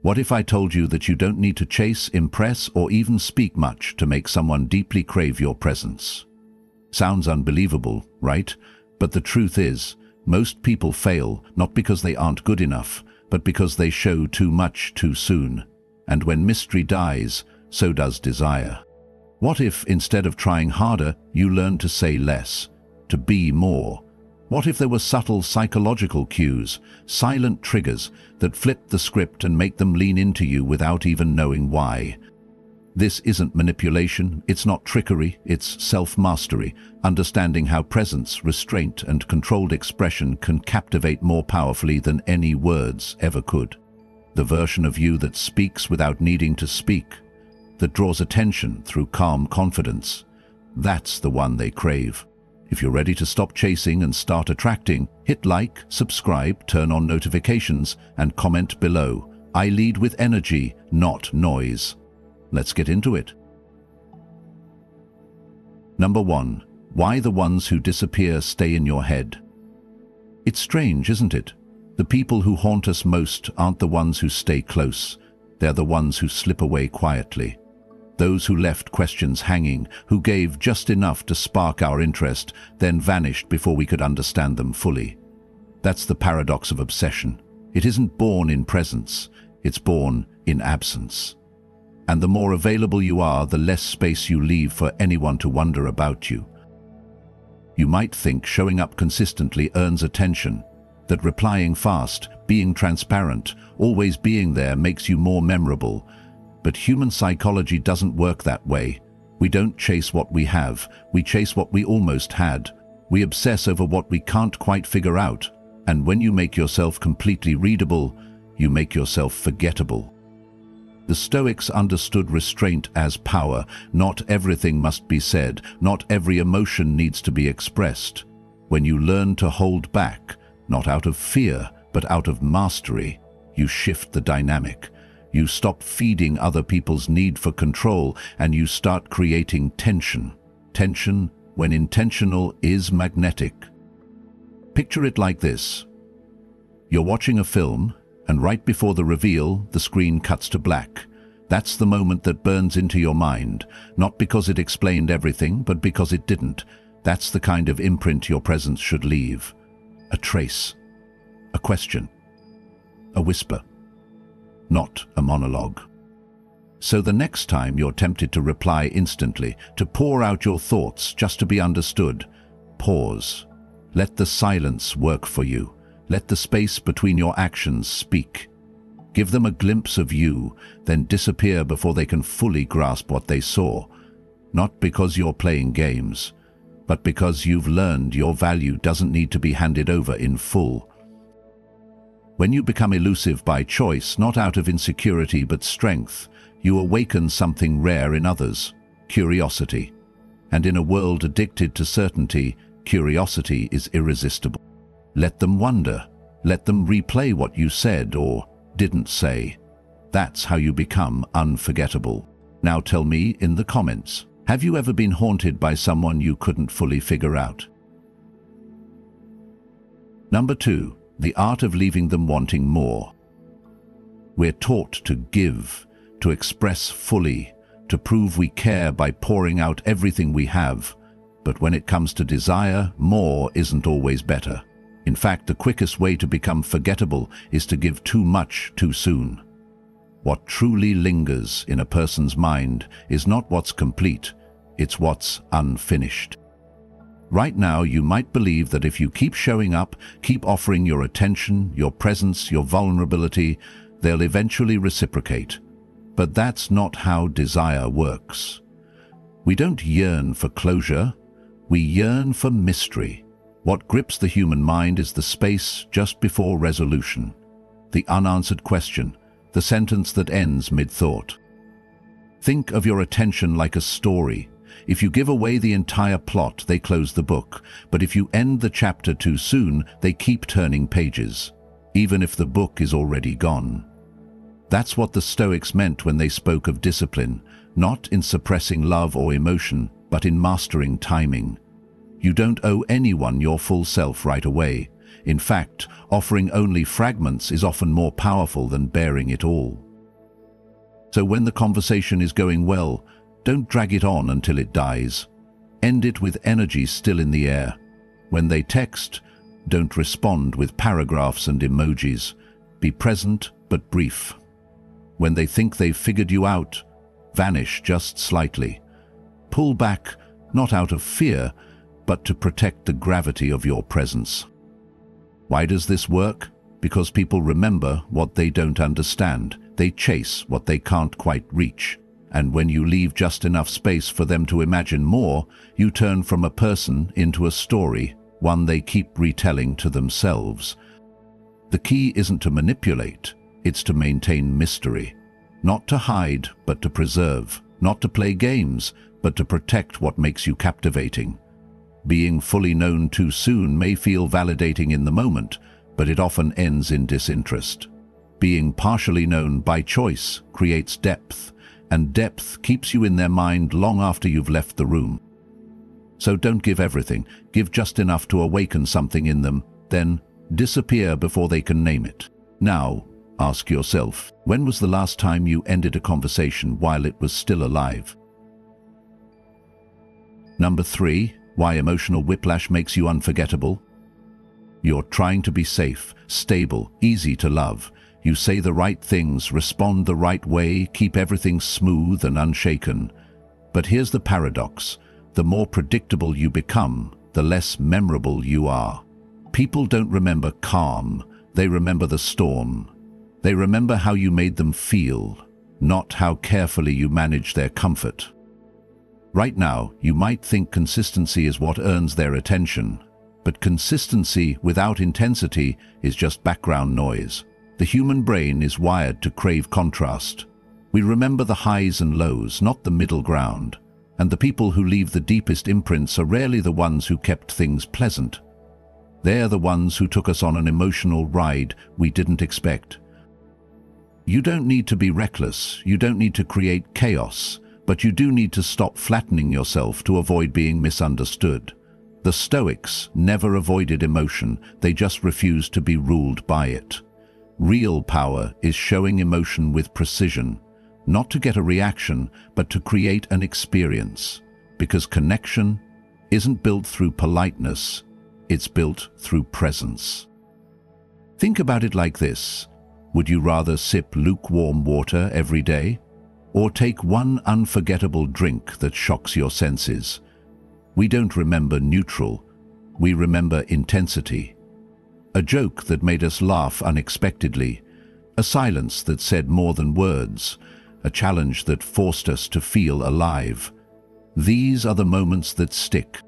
What if I told you that you don't need to chase, impress, or even speak much to make someone deeply crave your presence? Sounds unbelievable, right? But the truth is, most people fail not because they aren't good enough, but because they show too much too soon. And when mystery dies, so does desire. What if, instead of trying harder, you learned to say less, to be more? What if there were subtle psychological cues, silent triggers that flip the script and make them lean into you without even knowing why? This isn't manipulation, it's not trickery, it's self-mastery, understanding how presence, restraint, and controlled expression can captivate more powerfully than any words ever could. The version of you that speaks without needing to speak, that draws attention through calm confidence, that's the one they crave. If you're ready to stop chasing and start attracting, hit like, subscribe, turn on notifications, and comment below. I lead with energy, not noise. Let's get into it. Number 1. Why the ones who disappear stay in your head. It's strange, isn't it? The people who haunt us most aren't the ones who stay close. They're the ones who slip away quietly. Those who left questions hanging, who gave just enough to spark our interest, then vanished before we could understand them fully. That's the paradox of obsession. It isn't born in presence, it's born in absence. And the more available you are, the less space you leave for anyone to wonder about you. You might think showing up consistently earns attention, that replying fast, being transparent, always being there makes you more memorable. But human psychology doesn't work that way. We don't chase what we have, we chase what we almost had. We obsess over what we can't quite figure out. And when you make yourself completely readable, you make yourself forgettable. The Stoics understood restraint as power. Not everything must be said, not every emotion needs to be expressed. When you learn to hold back, not out of fear, but out of mastery, you shift the dynamic. You stop feeding other people's need for control and you start creating tension. Tension, when intentional, is magnetic. Picture it like this. You're watching a film, and right before the reveal, the screen cuts to black. That's the moment that burns into your mind, not because it explained everything, but because it didn't. That's the kind of imprint your presence should leave. A trace, a question, a whisper, not a monologue. So the next time you're tempted to reply instantly, to pour out your thoughts just to be understood, pause. Let the silence work for you. Let the space between your actions speak. Give them a glimpse of you, then disappear before they can fully grasp what they saw. Not because you're playing games, but because you've learned your value doesn't need to be handed over in full. When you become elusive by choice, not out of insecurity but strength, you awaken something rare in others, curiosity. And in a world addicted to certainty, curiosity is irresistible. Let them wonder. Let them replay what you said or didn't say. That's how you become unforgettable. Now tell me in the comments, have you ever been haunted by someone you couldn't fully figure out? Number 2, the art of leaving them wanting more. We're taught to give, to express fully, to prove we care by pouring out everything we have. But when it comes to desire, more isn't always better. In fact, the quickest way to become forgettable is to give too much too soon. What truly lingers in a person's mind is not what's complete, it's what's unfinished. Right now, you might believe that if you keep showing up, keep offering your attention, your presence, your vulnerability, they'll eventually reciprocate. But that's not how desire works. We don't yearn for closure, we yearn for mystery. What grips the human mind is the space just before resolution, the unanswered question, the sentence that ends mid-thought. Think of your attention like a story. If you give away the entire plot, they close the book, but if you end the chapter too soon, they keep turning pages, even if the book is already gone. That's what the Stoics meant when they spoke of discipline, not in suppressing love or emotion, but in mastering timing. You don't owe anyone your full self right away. In fact, offering only fragments is often more powerful than bearing it all. So when the conversation is going well, don't drag it on until it dies. End it with energy still in the air. When they text, don't respond with paragraphs and emojis. Be present but brief. When they think they've figured you out, vanish just slightly. Pull back, not out of fear, but to protect the gravity of your presence. Why does this work? Because people remember what they don't understand. They chase what they can't quite reach. And when you leave just enough space for them to imagine more, you turn from a person into a story, one they keep retelling to themselves. The key isn't to manipulate, it's to maintain mystery. Not to hide, but to preserve. Not to play games, but to protect what makes you captivating. Being fully known too soon may feel validating in the moment, but it often ends in disinterest. Being partially known by choice creates depth, and depth keeps you in their mind long after you've left the room. So don't give everything, give just enough to awaken something in them, then disappear before they can name it. Now, ask yourself, when was the last time you ended a conversation while it was still alive? Number 3, why emotional whiplash makes you unforgettable. You're trying to be safe, stable, easy to love. You say the right things, respond the right way, keep everything smooth and unshaken. But here's the paradox. The more predictable you become, the less memorable you are. People don't remember calm, they remember the storm. They remember how you made them feel, not how carefully you managed their comfort. Right now, you might think consistency is what earns their attention, but consistency without intensity is just background noise. The human brain is wired to crave contrast. We remember the highs and lows, not the middle ground. And the people who leave the deepest imprints are rarely the ones who kept things pleasant. They're the ones who took us on an emotional ride we didn't expect. You don't need to be reckless, you don't need to create chaos, but you do need to stop flattening yourself to avoid being misunderstood. The Stoics never avoided emotion, they just refused to be ruled by it. Real power is showing emotion with precision, not to get a reaction, but to create an experience. Because connection isn't built through politeness, it's built through presence. Think about it like this. Would you rather sip lukewarm water every day, or take one unforgettable drink that shocks your senses? We don't remember neutral, we remember intensity. A joke that made us laugh unexpectedly, a silence that said more than words, a challenge that forced us to feel alive. These are the moments that stick.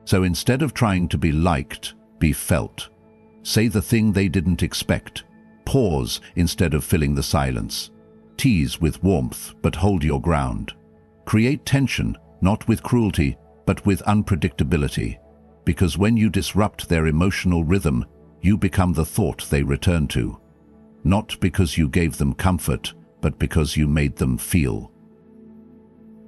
So instead of trying to be liked, be felt. Say the thing they didn't expect. Pause instead of filling the silence. Tease with warmth, but hold your ground. Create tension, not with cruelty, but with unpredictability. Because when you disrupt their emotional rhythm, you become the thought they return to. Not because you gave them comfort, but because you made them feel.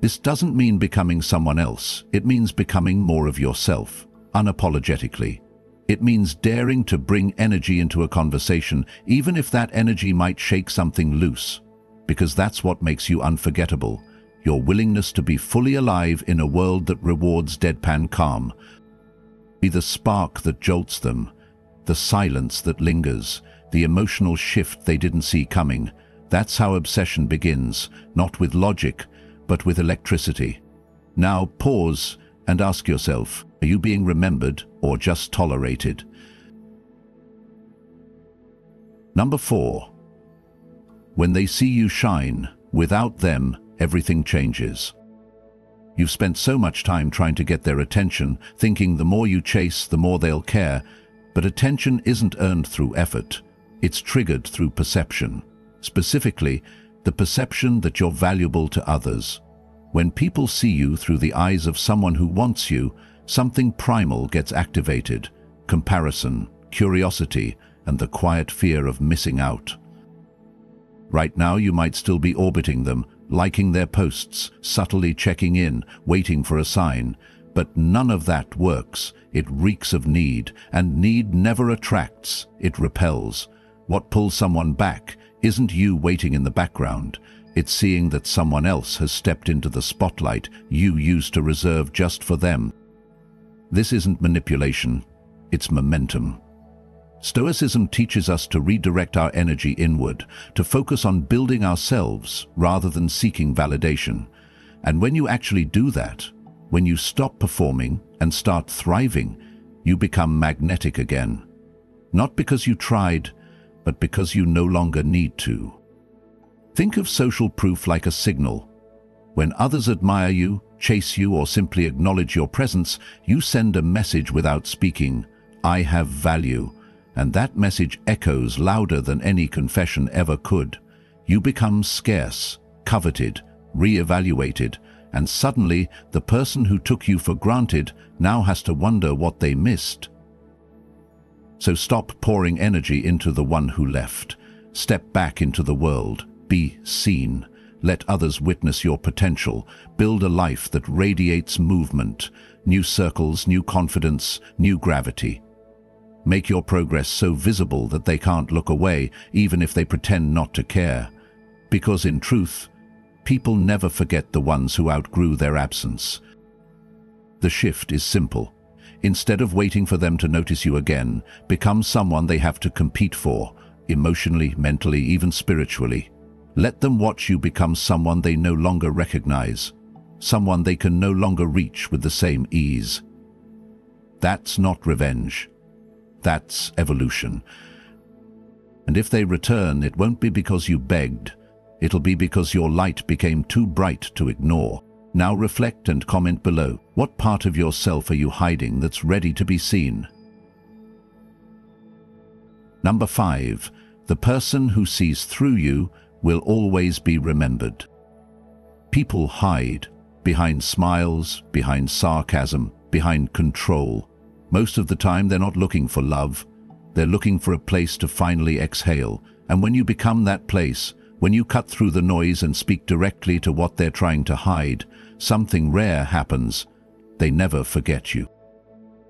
This doesn't mean becoming someone else, it means becoming more of yourself, unapologetically. It means daring to bring energy into a conversation, even if that energy might shake something loose. Because that's what makes you unforgettable, your willingness to be fully alive in a world that rewards deadpan calm. Be the spark that jolts them, the silence that lingers, the emotional shift they didn't see coming. That's how obsession begins, not with logic, but with electricity. Now pause and ask yourself, are you being remembered or just tolerated? Number 4. When they see you shine, without them, everything changes. You've spent so much time trying to get their attention, thinking the more you chase, the more they'll care. But attention isn't earned through effort. It's triggered through perception. Specifically, the perception that you're valuable to others. When people see you through the eyes of someone who wants you, something primal gets activated. Comparison, curiosity, and the quiet fear of missing out. Right now you might still be orbiting them, liking their posts, subtly checking in, waiting for a sign. But none of that works. It reeks of need, and need never attracts, it repels. What pulls someone back isn't you waiting in the background. It's seeing that someone else has stepped into the spotlight you used to reserve just for them. This isn't manipulation, it's momentum. Stoicism teaches us to redirect our energy inward, to focus on building ourselves rather than seeking validation. And when you actually do that, when you stop performing and start thriving, you become magnetic again. Not because you tried, but because you no longer need to. Think of social proof like a signal. When others admire you, chase you, or simply acknowledge your presence, you send a message without speaking, "I have value." And that message echoes louder than any confession ever could. You become scarce, coveted, re-evaluated, and suddenly the person who took you for granted now has to wonder what they missed. So stop pouring energy into the one who left. Step back into the world. Be seen. Let others witness your potential. Build a life that radiates movement, new circles, new confidence, new gravity. Make your progress so visible that they can't look away, even if they pretend not to care. Because in truth, people never forget the ones who outgrew their absence. The shift is simple. Instead of waiting for them to notice you again, become someone they have to compete for, emotionally, mentally, even spiritually. Let them watch you become someone they no longer recognize, someone they can no longer reach with the same ease. That's not revenge. That's evolution. And if they return, it won't be because you begged. It'll be because your light became too bright to ignore. Now reflect and comment below. What part of yourself are you hiding that's ready to be seen? Number 5. The person who sees through you will always be remembered. People hide behind smiles, behind sarcasm, behind control. Most of the time they're not looking for love. They're looking for a place to finally exhale. And when you become that place, when you cut through the noise and speak directly to what they're trying to hide, something rare happens. They never forget you.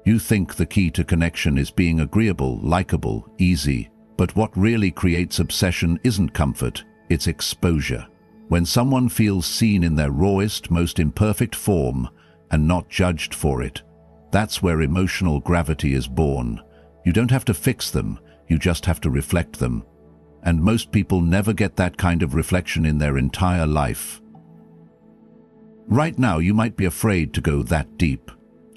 You think the key to connection is being agreeable, likable, easy. But what really creates obsession isn't comfort, it's exposure. When someone feels seen in their rawest, most imperfect form and not judged for it, that's where emotional gravity is born. You don't have to fix them, you just have to reflect them. And most people never get that kind of reflection in their entire life. Right now, you might be afraid to go that deep,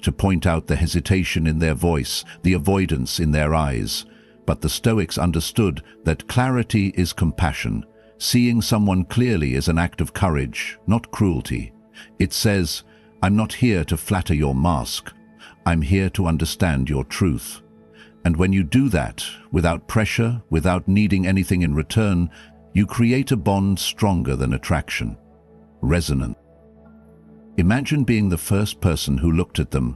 to point out the hesitation in their voice, the avoidance in their eyes. But the Stoics understood that clarity is compassion. Seeing someone clearly is an act of courage, not cruelty. It says, "I'm not here to flatter your mask. I'm here to understand your truth." And when you do that, without pressure, without needing anything in return, you create a bond stronger than attraction. Resonant. Imagine being the first person who looked at them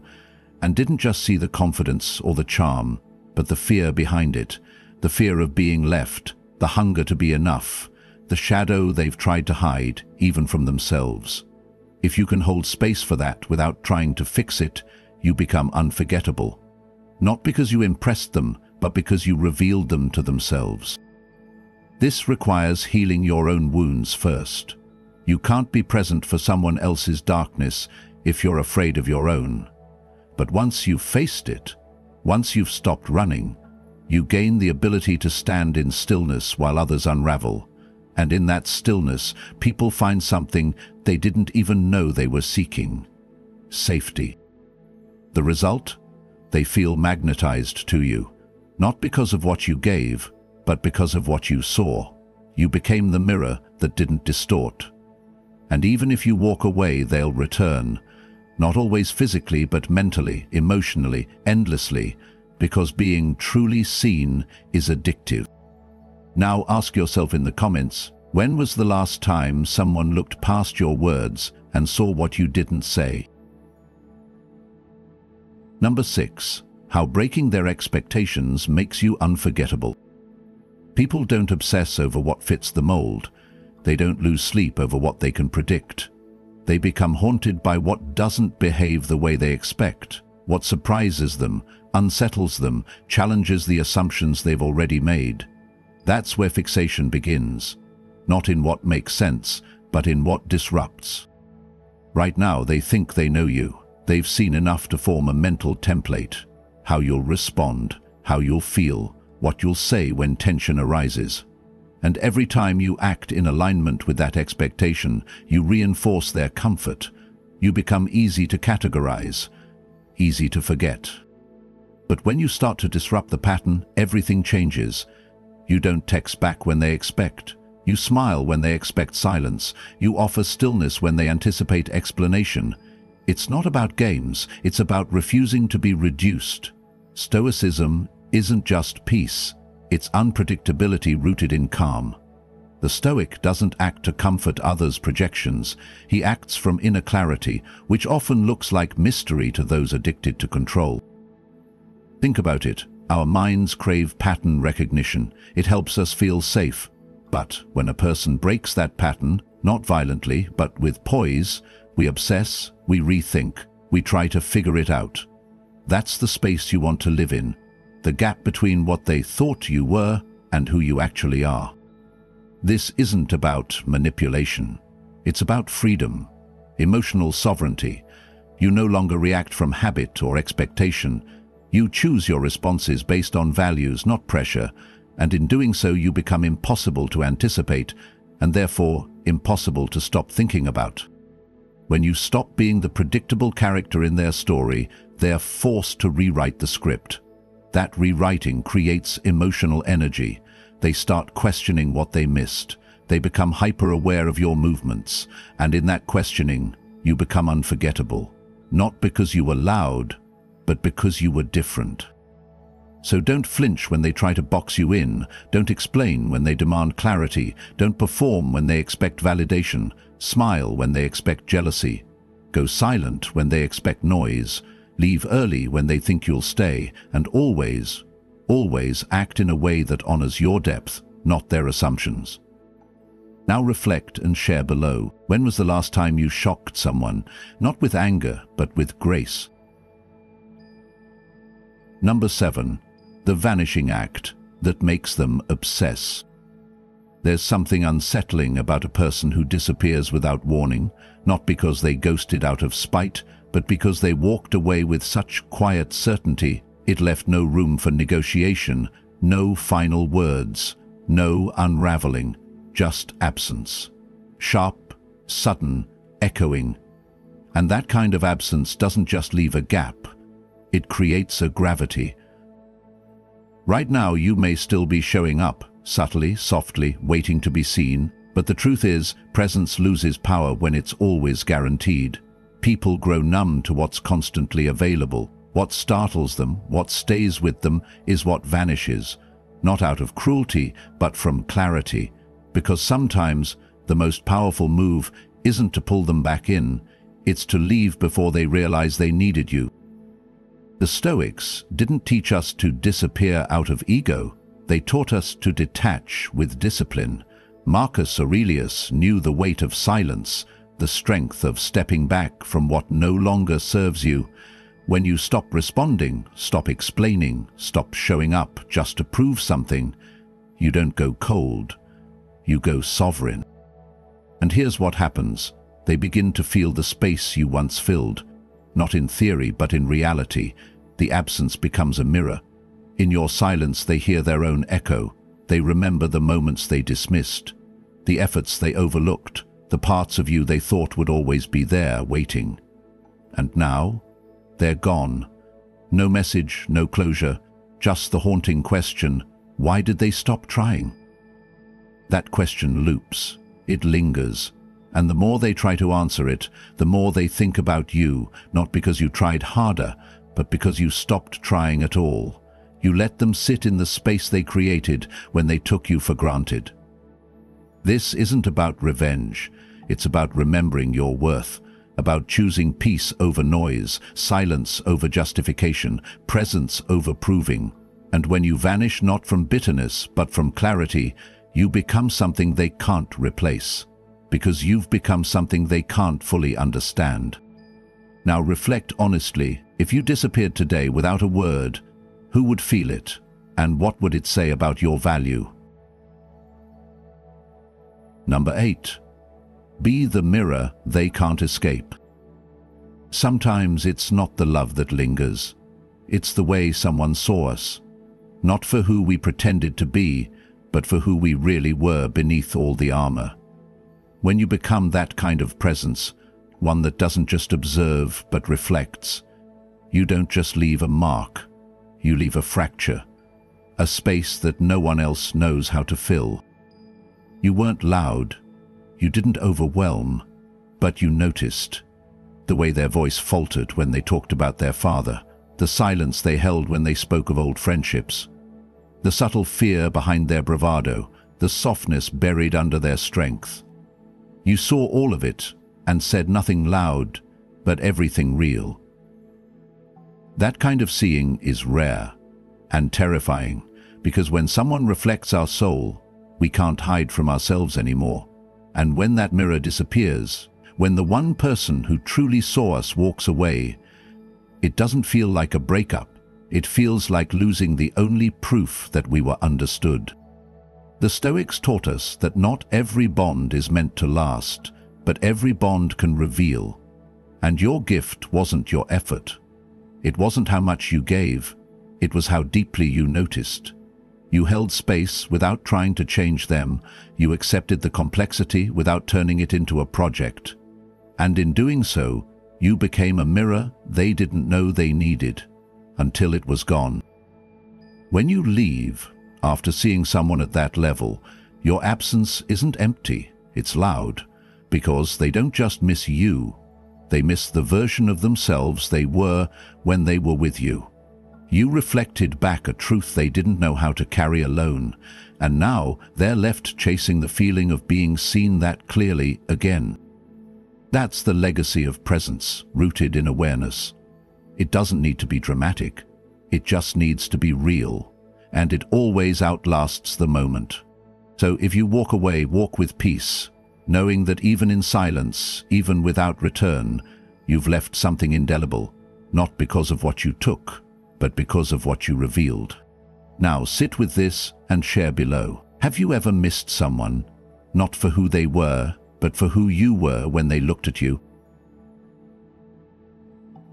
and didn't just see the confidence or the charm, but the fear behind it, the fear of being left, the hunger to be enough, the shadow they've tried to hide, even from themselves. If you can hold space for that without trying to fix it, you become unforgettable. Not because you impressed them, but because you revealed them to themselves. This requires healing your own wounds first. You can't be present for someone else's darkness if you're afraid of your own. But once you've faced it, once you've stopped running, you gain the ability to stand in stillness while others unravel. And in that stillness, people find something they didn't even know they were seeking: safety. The result? They feel magnetized to you, not because of what you gave, but because of what you saw. You became the mirror that didn't distort. And even if you walk away, they'll return. Not always physically, but mentally, emotionally, endlessly, because being truly seen is addictive. Now ask yourself in the comments, when was the last time someone looked past your words and saw what you didn't say? Number 6. How breaking their expectations makes you unforgettable. People don't obsess over what fits the mold. They don't lose sleep over what they can predict. They become haunted by what doesn't behave the way they expect, what surprises them, unsettles them, challenges the assumptions they've already made. That's where fixation begins. not in what makes sense, but in what disrupts. Right now they think they know you. They've seen enough to form a mental template. How you'll respond, how you'll feel, what you'll say when tension arises. And every time you act in alignment with that expectation, you reinforce their comfort. You become easy to categorize, easy to forget. But when you start to disrupt the pattern, everything changes. You don't text back when they expect. You smile when they expect silence. You offer stillness when they anticipate explanation. It's not about games, it's about refusing to be reduced. Stoicism isn't just peace, it's unpredictability rooted in calm. The Stoic doesn't act to comfort others' projections. He acts from inner clarity, which often looks like mystery to those addicted to control. Think about it. Our minds crave pattern recognition. It helps us feel safe. But when a person breaks that pattern, not violently, but with poise, we obsess, we rethink, we try to figure it out. That's the space you want to live in, the gap between what they thought you were and who you actually are. This isn't about manipulation. It's about freedom, emotional sovereignty. You no longer react from habit or expectation. You choose your responses based on values, not pressure, and in doing so you become impossible to anticipate and therefore impossible to stop thinking about. When you stop being the predictable character in their story, they're forced to rewrite the script. That rewriting creates emotional energy. They start questioning what they missed. They become hyper-aware of your movements, and in that questioning, you become unforgettable. Not because you were loud, but because you were different. So don't flinch when they try to box you in. Don't explain when they demand clarity. Don't perform when they expect validation. Smile when they expect jealousy. Go silent when they expect noise. Leave early when they think you'll stay. And always, always act in a way that honors your depth, not their assumptions. Now reflect and share below. When was the last time you shocked someone? Not with anger, but with grace. Number 7. The vanishing act that makes them obsess. There's something unsettling about a person who disappears without warning, not because they ghosted out of spite, but because they walked away with such quiet certainty it left no room for negotiation, no final words, no unraveling, just absence. Sharp, sudden, echoing. And that kind of absence doesn't just leave a gap, it creates a gravity. Right now you may still be showing up, subtly, softly, waiting to be seen, but the truth is, presence loses power when it's always guaranteed. People grow numb to what's constantly available. What startles them, what stays with them, is what vanishes, not out of cruelty, but from clarity. Because sometimes the most powerful move isn't to pull them back in, it's to leave before they realize they needed you. The Stoics didn't teach us to disappear out of ego. They taught us to detach with discipline. Marcus Aurelius knew the weight of silence, the strength of stepping back from what no longer serves you. When you stop responding, stop explaining, stop showing up just to prove something, you don't go cold, you go sovereign. And here's what happens. They begin to feel the space you once filled. Not in theory, but in reality. The absence becomes a mirror. In your silence they hear their own echo. They remember the moments they dismissed, the efforts they overlooked, the parts of you they thought would always be there, waiting. And now, they're gone. No message, no closure, just the haunting question, why did they stop trying? That question loops. It lingers. And the more they try to answer it, the more they think about you, not because you tried harder, but because you stopped trying at all. You let them sit in the space they created when they took you for granted. This isn't about revenge. It's about remembering your worth, about choosing peace over noise, silence over justification, presence over proving. And when you vanish not from bitterness, but from clarity, you become something they can't replace. Because you've become something they can't fully understand. Now reflect honestly. If you disappeared today without a word, who would feel it? And what would it say about your value? Number 8. Be the mirror they can't escape. Sometimes it's not the love that lingers. It's the way someone saw us. Not for who we pretended to be, but for who we really were beneath all the armor. When you become that kind of presence, one that doesn't just observe but reflects, you don't just leave a mark, you leave a fracture, a space that no one else knows how to fill. You weren't loud, you didn't overwhelm, but you noticed. The way their voice faltered when they talked about their father, the silence they held when they spoke of old friendships, the subtle fear behind their bravado, the softness buried under their strength. You saw all of it and said nothing loud, but everything real. That kind of seeing is rare and terrifying, because when someone reflects our soul, we can't hide from ourselves anymore. And when that mirror disappears, when the one person who truly saw us walks away, it doesn't feel like a breakup. It feels like losing the only proof that we were understood. The Stoics taught us that not every bond is meant to last, but every bond can reveal. And your gift wasn't your effort. It wasn't how much you gave. It was how deeply you noticed. You held space without trying to change them. You accepted the complexity without turning it into a project. And in doing so, you became a mirror they didn't know they needed, until it was gone. When you leave, after seeing someone at that level, your absence isn't empty, it's loud, because they don't just miss you, they miss the version of themselves they were when they were with you. You reflected back a truth they didn't know how to carry alone, and now they're left chasing the feeling of being seen that clearly again. That's the legacy of presence, rooted in awareness. It doesn't need to be dramatic. It just needs to be real, and it always outlasts the moment. So if you walk away, walk with peace, knowing that even in silence, even without return, you've left something indelible, not because of what you took, but because of what you revealed. Now sit with this and share below. Have you ever missed someone, not for who they were, but for who you were when they looked at you?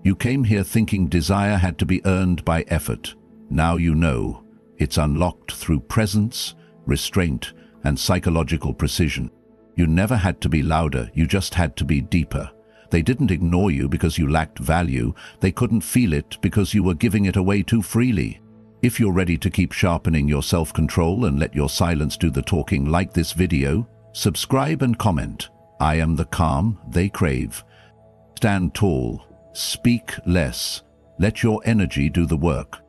You came here thinking desire had to be earned by effort. Now you know it's unlocked through presence, restraint, and psychological precision. You never had to be louder, you just had to be deeper. They didn't ignore you because you lacked value, they couldn't feel it because you were giving it away too freely. If you're ready to keep sharpening your self-control and let your silence do the talking, like this video, subscribe and comment. I am the calm they crave. Stand tall, speak less, let your energy do the work.